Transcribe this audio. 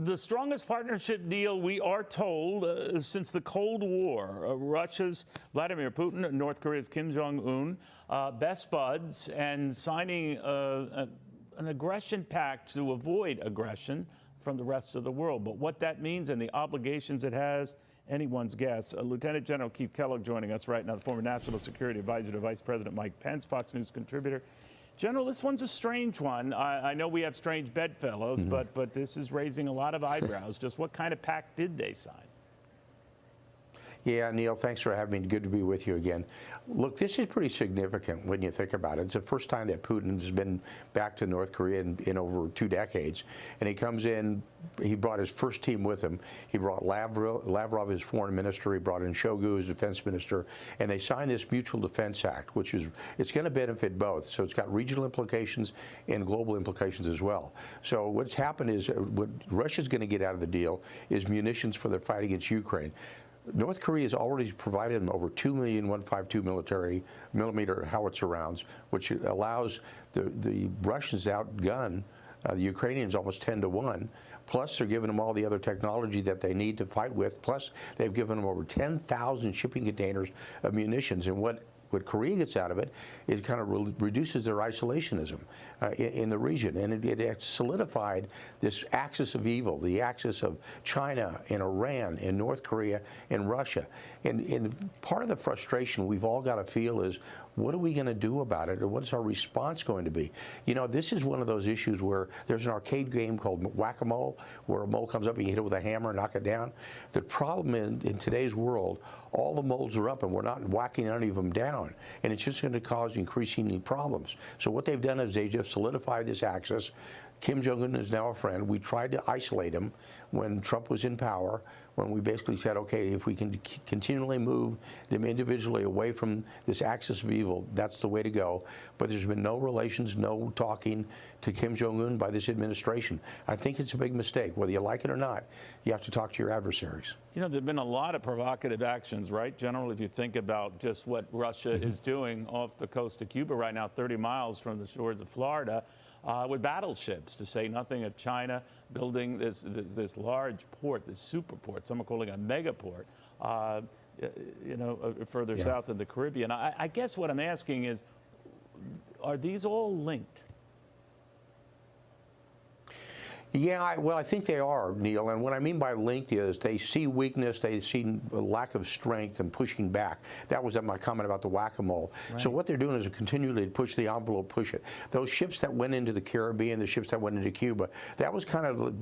The strongest partnership deal, we are told, since the Cold War. Russia's Vladimir Putin, North Korea's Kim Jong-un, best buds, and signing an aggression pact to avoid aggression from the rest of the world. But what that means and the obligations it has, anyone's guess. Lieutenant General Keith Kellogg joining us right now, the former National Security Advisor to Vice President Mike Pence, Fox News contributor. General, this one's a strange one. I know we have strange bedfellows, but this is raising a lot of eyebrows. Just what kind of pact did they sign? Yeah, Neil, thanks for having me. Good to be with you again. Look, this is pretty significant when you think about it. It's the first time that Putin has been back to North Korea in over 2 decades. And he comes in, he brought his first team with him. He brought Lavrov, his foreign minister. He brought in Shoigu, his defense minister. And they signed this Mutual Defense Act, which is, it's going to benefit both. So it's got regional implications and global implications as well. So what's happened is, what Russia's going to get out of the deal is munitions for their fight against Ukraine. North Korea has already provided them over 2 million 152 millimeter howitzer rounds, which allows the Russians to outgun the Ukrainians almost 10 to 1. Plus, they're giving them all the other technology that they need to fight with. Plus, they've given them over 10,000 shipping containers of munitions. And what Korea gets out of it, it kind of reduces their isolationism in the region. And it solidified this axis of evil, the axis of China and Iran and North Korea and Russia. And part of the frustration we've all got to feel is, what are we going to do about it, or what's our response going to be? You know, this is one of those issues where there's an arcade game called whack-a-mole, where a mole comes up and you hit it with a hammer and knock it down. The problem in today's world, all the moles are up and we're not whacking any of them down, and it's just going to cause increasing problems. So what they've done is they just solidified this axis. Kim Jong-un is now a friend. We tried to isolate him when Trump was in power, when we basically said, okay, if we can continually move them individually away from this axis of evil, that's the way to go. But there's been no relations, no talking to Kim Jong-un by this administration. I think it's a big mistake. Whether you like it or not, you have to talk to your adversaries. You know, there have been a lot of provocative actions, right, General, if you think about just what Russia is doing off the coast of Cuba right now, 30 miles from the shores of Florida, with battleships, to say nothing of China building this large port, this super port, some are calling it a mega port, you know, further south in the Caribbean. I guess what I'm asking is, are these all linked? Yeah, well, I think they are, Neil. And what I mean by linked is they see weakness, they see a lack of strength and pushing back. That was my comment about the whack-a-mole. Right. So what they're doing is continually push the envelope, push it. Those ships that went into the Caribbean, the ships that went into Cuba, that was kind of